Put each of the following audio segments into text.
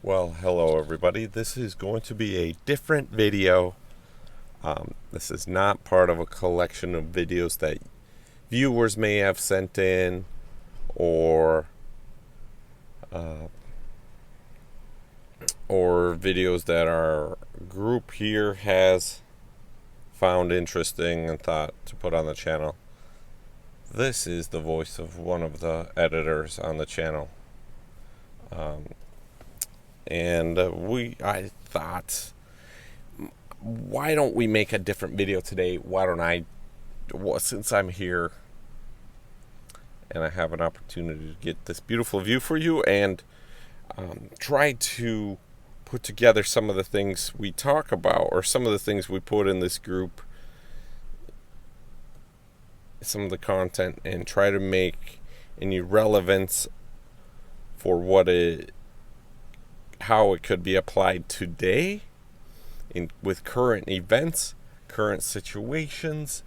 Well, hello everybody. This is going to be a different video. This is not part of a collection of videos that viewers may have sent in, or videos that our group here has found interesting and thought to put on the channel. This is the voice of one of the editors on the channel. I thought, why don't we make a different video today? Why don't I, since I'm here and I have an opportunity to get this beautiful view for you, and try to put together some of the things we talk about, or some of the things we put in this group, some of the content, and try to make any relevance for how it could be applied today with current events, current situations,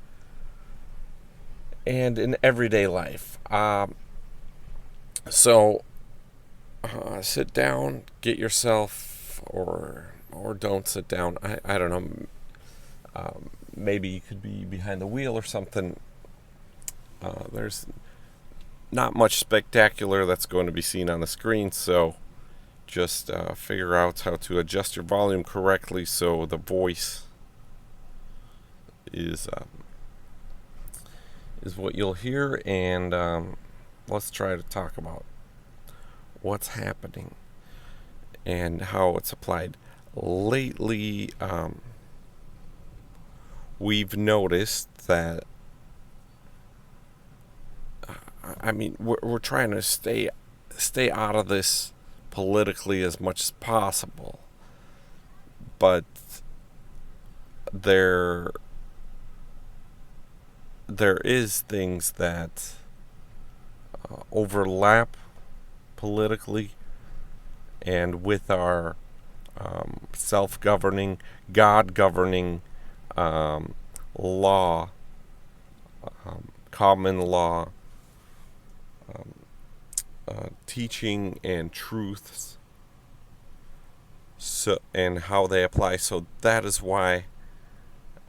and in everyday life. Sit down, get yourself, or don't sit down. I don't know. Maybe you could be behind the wheel or something. There's not much spectacular that's going to be seen on the screen, so just figure out how to adjust your volume correctly so the voice is what you'll hear. And let's try to talk about what's happening and how it's applied. Lately, we've noticed that we're trying to stay out of this politically as much as possible, but there is things that overlap politically and with our self-governing, God-governing law, common law, teaching and truths, and how they apply. So that is why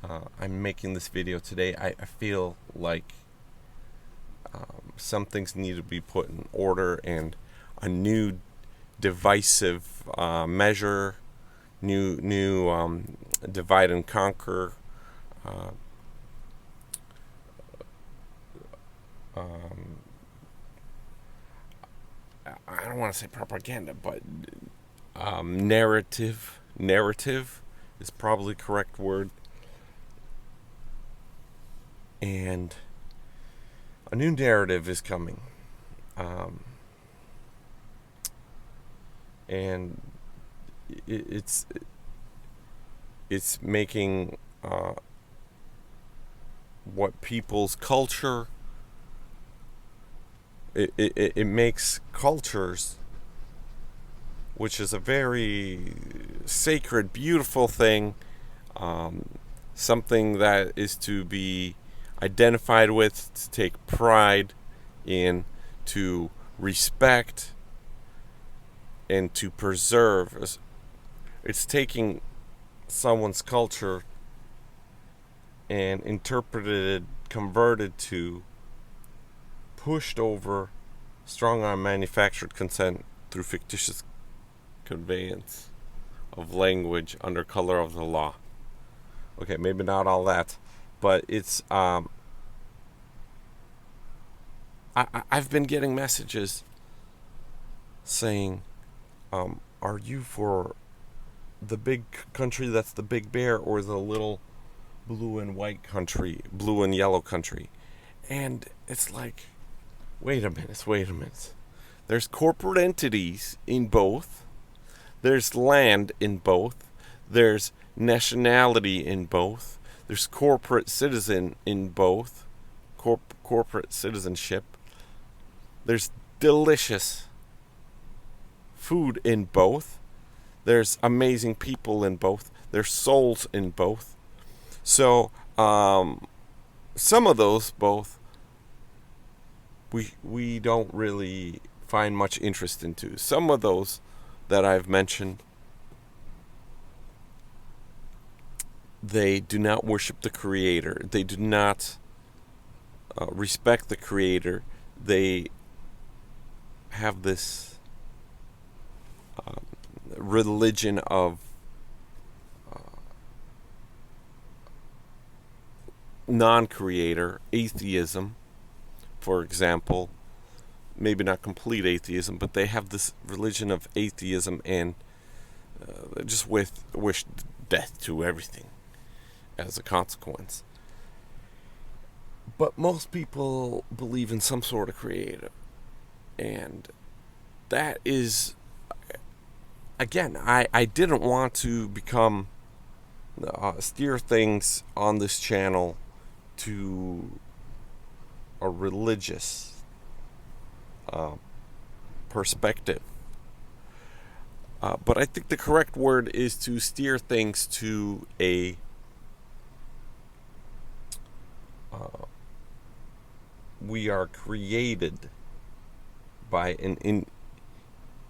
I'm making this video today. I feel like some things need to be put in order, and a new divisive measure, new divide and conquer I don't want to say propaganda, but narrative is probably the correct word. And a new narrative is coming. And it's making what people's culture, it makes cultures, which is a very sacred, beautiful thing, something that is to be identified with, to take pride in, to respect, and to preserve. It's taking someone's culture and interpreted, converted to, pushed over, strong on manufactured consent through fictitious conveyance of language under color of the law. Okay, maybe not all that, but it's I've been getting messages saying, are you for the big country that's the big bear, or the little blue and white country, blue and yellow country? And it's like, wait a minute. There's corporate entities in both. There's land in both. There's nationality in both. There's corporate citizen in both. Corporate citizenship. There's delicious food in both. There's amazing people in both. There's souls in both. So, some of those both we don't really find much interest into. Some of those that I've mentioned, they do not worship the Creator. They do not respect the Creator. They have this religion of non-creator, atheism, for example. Maybe not complete atheism, but they have this religion of atheism, and just wish death to everything as a consequence. But most people believe in some sort of creator, and that is, again, I didn't want to become steer things on this channel to a religious perspective. But I think the correct word is to steer things to a we are created by an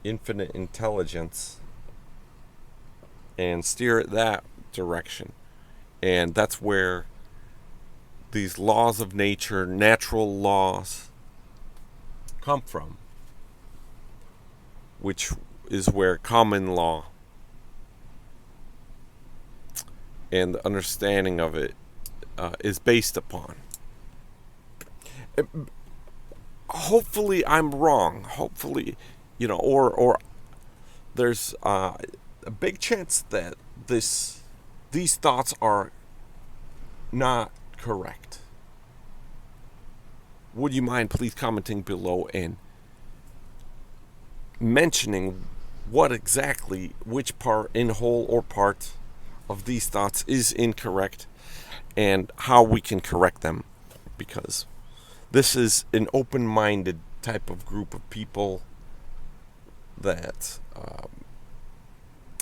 infinite intelligence, and steer it that direction. And that's where these laws of nature, natural laws, come from, which is where common law and the understanding of it is based upon. Hopefully I'm wrong. Hopefully, or there's a big chance that these thoughts are not correct. Would you mind please commenting below and mentioning which part, in whole or part, of these thoughts is incorrect, and how we can correct them, because this is an open-minded type of group of people that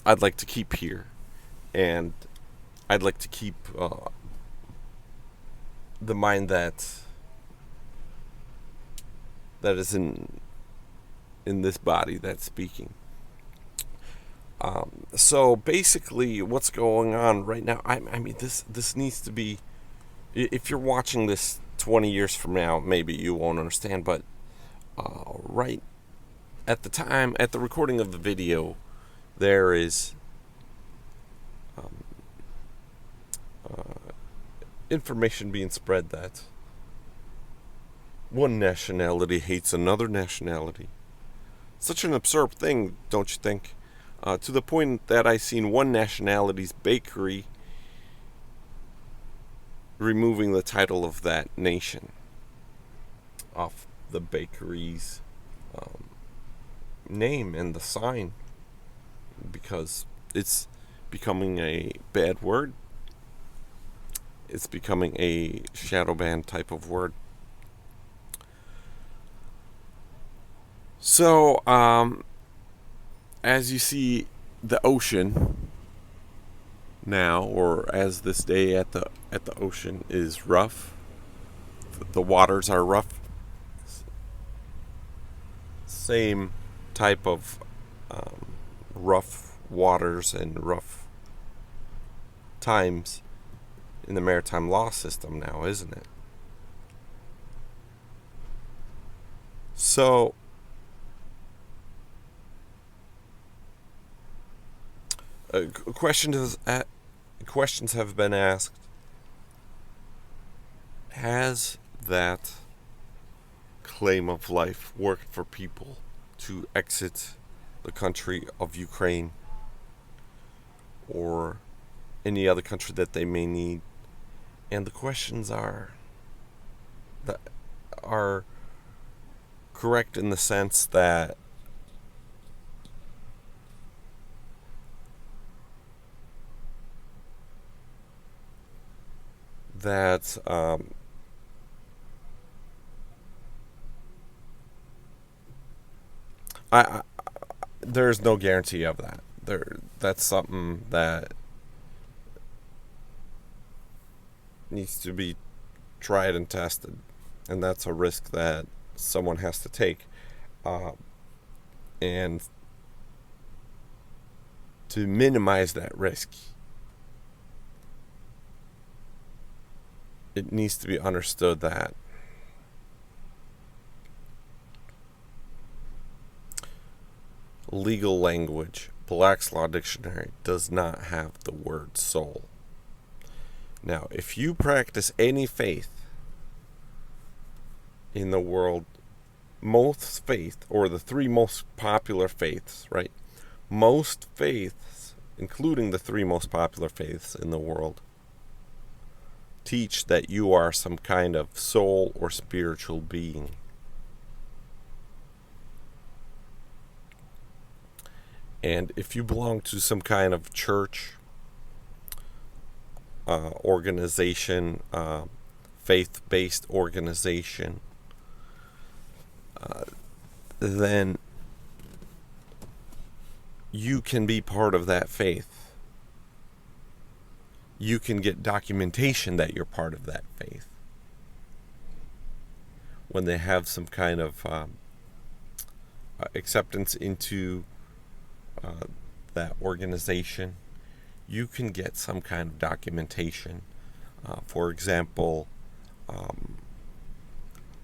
I'd like to keep here, and I'd like to keep the mind that is in this body that's speaking. So basically, what's going on right now? I mean, this needs to be. If you're watching this 20 years from now, maybe you won't understand. But right at the recording of the video, there is information being spread that one nationality hates another nationality. Such an absurd thing, don't you think? To the point that I seen one nationality's bakery removing the title of that nation off the bakery's name and the sign, because it's becoming a bad word. It's becoming a shadow ban type of word. So, as you see, the ocean now, or as this day at the ocean, is rough. The waters are rough. Same type of rough waters and rough times in the maritime law system now, isn't it? So questions have been asked. Has that claim of life worked for people to exit the country of Ukraine or any other country that they may need? And the questions are correct in the sense that I there's no guarantee of that. That's something that needs to be tried and tested, and that's a risk that someone has to take. And to minimize that risk. It needs to be understood that legal language, Black's Law Dictionary, does not have the word soul. Now, if you practice any faith in the world, most faith, or the three most popular faiths, right? Most faiths, including the three most popular faiths in the world, teach that you are some kind of soul or spiritual being. And if you belong to some kind of church, organization, faith-based organization, then you can be part of that faith. You can get documentation that you're part of that faith. When they have some kind of acceptance into that organization, you can get some kind of documentation. For example,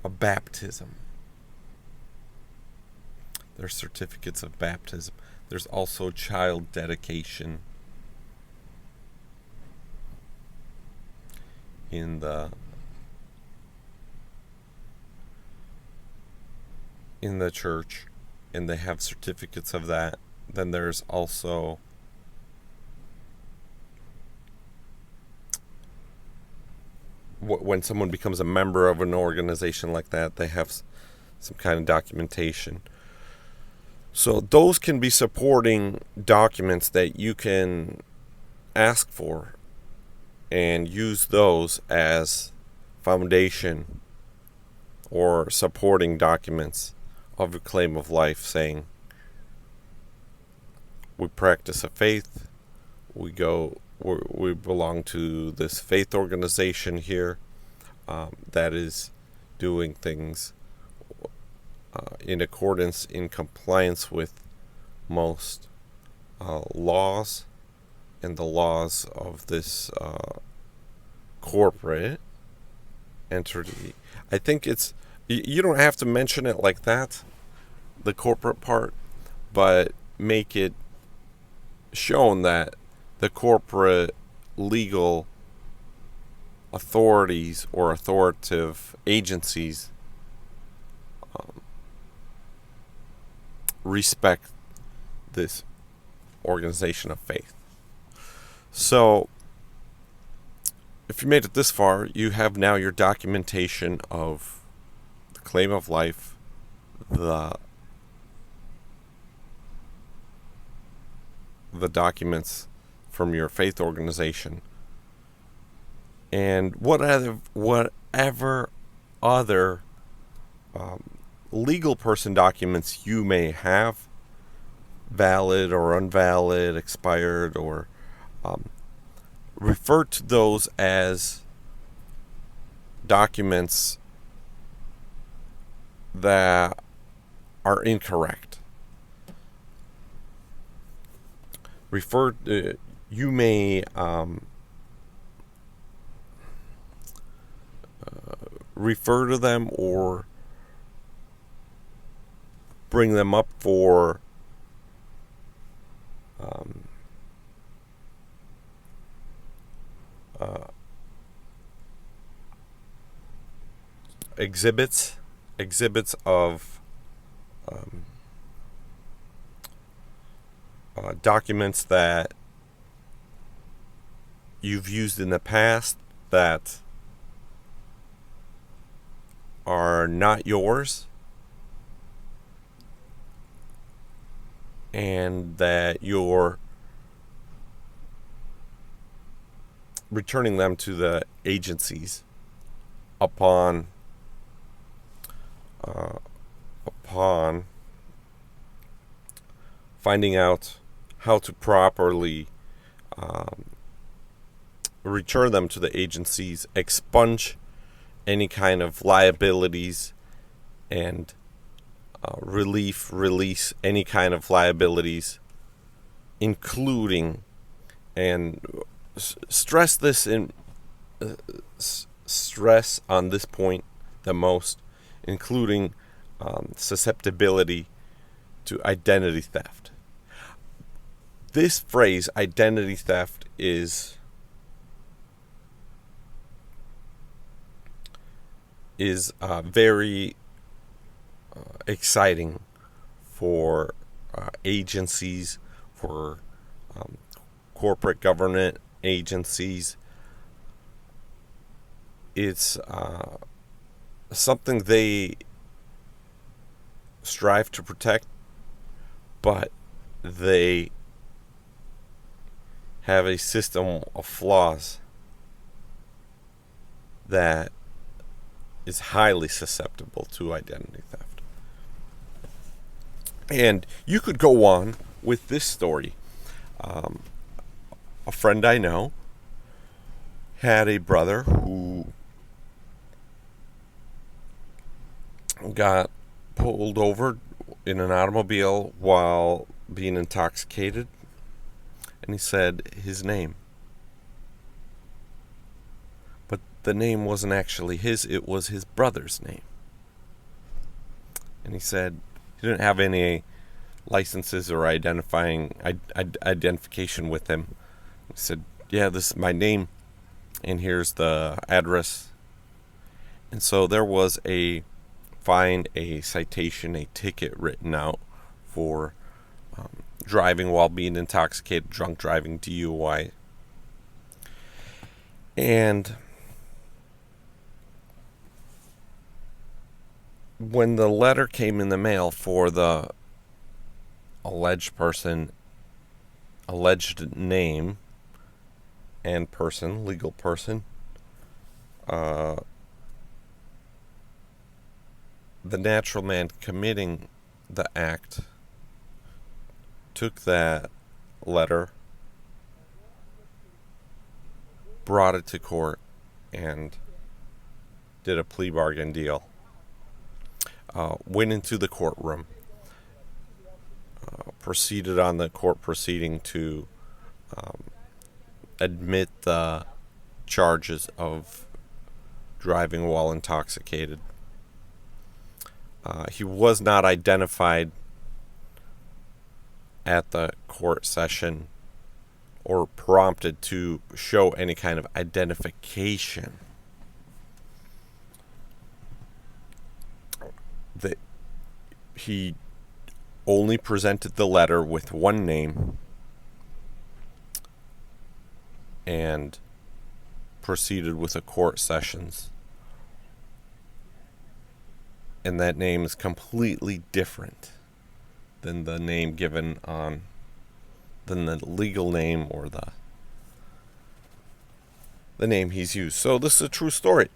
a baptism. There's certificates of baptism. There's also child dedication in the church, and they have certificates of that. Then there's also when someone becomes a member of an organization like that, they have some kind of documentation. So those can be supporting documents that you can ask for and use those as foundation or supporting documents of a claim of life, saying we practice a faith, we belong to this faith organization here that is doing things in accordance, in compliance with most laws and the laws of this corporate entity. I think you don't have to mention it like that, the corporate part, but make it shown that the corporate legal authorities or authoritative agencies respect this organization of faith. So, if you made it this far, you have now your documentation of the claim of life, the documents from your faith organization, and whatever other legal person documents you may have, valid or invalid, expired, or refer to those as documents that are incorrect. You may refer to them or bring them up for exhibits of documents that you've used in the past that are not yours, and that you're returning them to the agencies upon finding out how to properly return them to the agencies, expunge any kind of liabilities, and release any kind of liabilities including, and stress this in stress on this point the most, including susceptibility to identity theft. This phrase, identity theft, is very exciting for agencies, for corporate government agencies. It's something they strive to protect, but they have a system of flaws that is highly susceptible to identity theft. And you could go on with this story. A friend I know had a brother who got pulled over in an automobile while being intoxicated, and he said his name. But the name wasn't actually his, it was his brother's name. And he said he didn't have any licenses or identification with him. He said, yeah, this is my name, and here's the address. And so there was a fine, a citation, a ticket written out for driving while being intoxicated, drunk driving, DUI. And when the letter came in the mail for the alleged person, alleged name and person, legal person, the natural man committing the act took that letter, brought it to court, and did a plea bargain deal. Went into the courtroom, proceeded on the court proceeding to admit the charges of driving while intoxicated. He was not identified at the court session or prompted to show any kind of identification. He only presented the letter with one name and proceeded with a court sessions. And that name is completely different than the name given on, than the legal name or the name he's used. So this is a true story.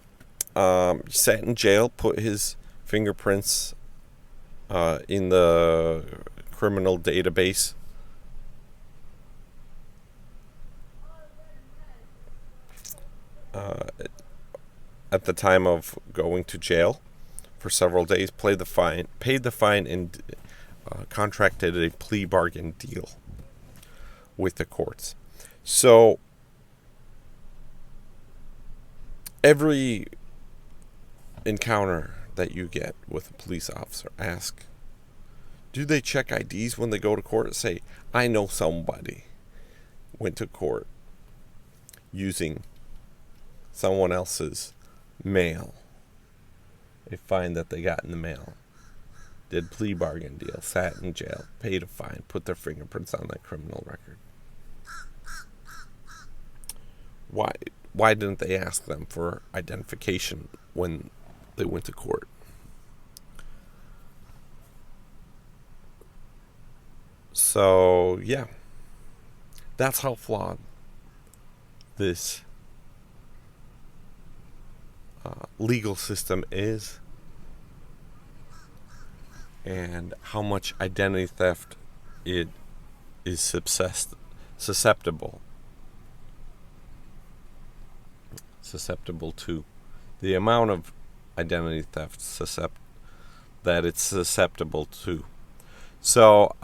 He sat in jail, put his fingerprints in the criminal database. At the time of going to jail for several days, paid the fine, and contracted a plea bargain deal with the courts. So every encounter that you get with a police officer, ask, do they check IDs when they go to court? Say, I know somebody went to court using someone else's mail. A fine that they got in the mail. Did plea bargain deal, sat in jail, paid a fine, put their fingerprints on that criminal record. Why didn't they ask them for identification when they went to court? So, yeah. That's how flawed this legal system is, and how much identity theft it is susceptible to. The amount of identity theft that it's susceptible to. So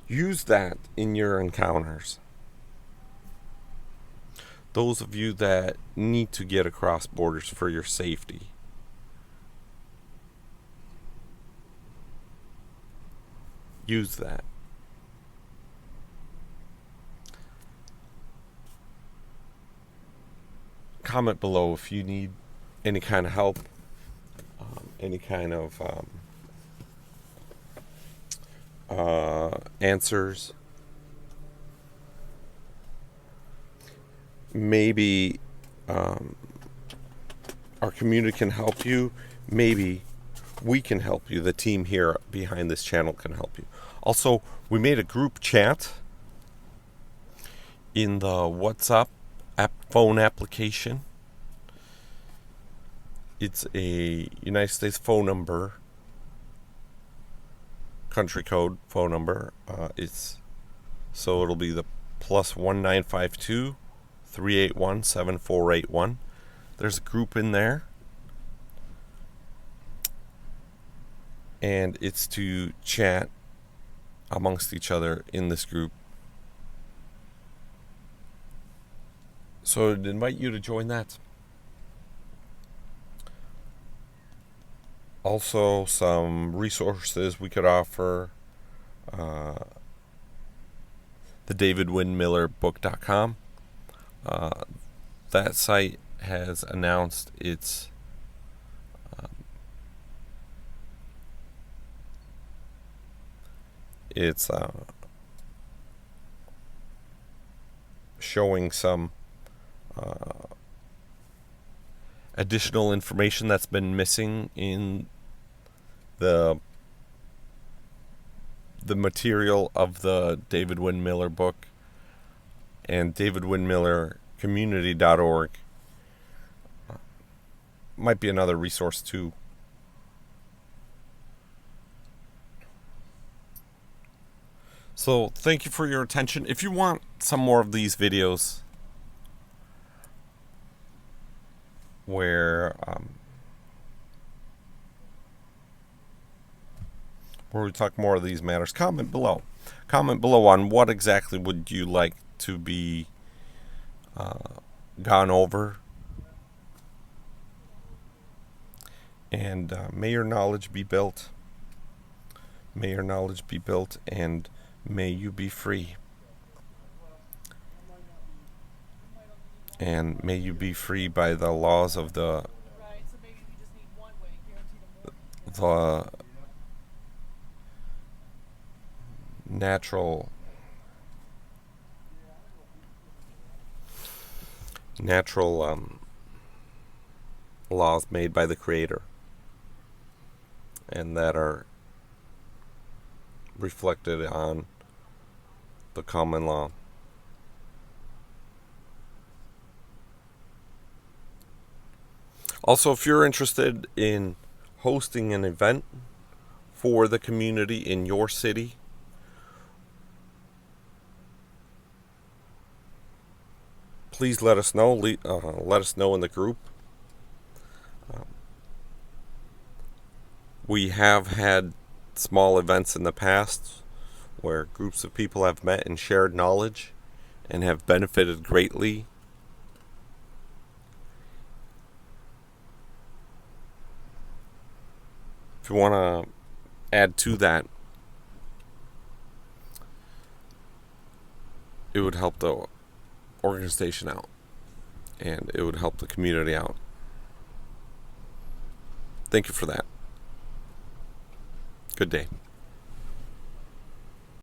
Use that in your encounters. Those of you that need to get across borders for your safety, use that. Comment below if you need any kind of help, any kind of answers. Maybe our community can help you. Maybe we can help you. The team here behind this channel can help you. Also, we made a group chat in the WhatsApp phone application. It's a United States phone number, country code phone number. It'll be the plus 1952 381 7481. There's a group in there, and it's to chat amongst each other in this group. So I'd invite you to join that. Also, some resources we could offer. The DavidWynnMillerBook.com. That site has announced its showing some additional information that's been missing in the material of the David Wynn Miller book, and davidwynnmillercommunity.org might be another resource too. So thank you for your attention. If you want some more of these videos where we talk more of these matters, comment below. Comment below on what exactly would you like to be gone over. And may your knowledge be built. May your knowledge be built, and may you be free. And may you be free by the laws of the natural laws made by the Creator, and that are reflected on the common law. Also, if you're interested in hosting an event for the community in your city, please let us know. Let us know in the group. We have had small events in the past where groups of people have met and shared knowledge and have benefited greatly. If you want to add to that, it would help the organization out, and it would help the community out. Thank you for that. Good day.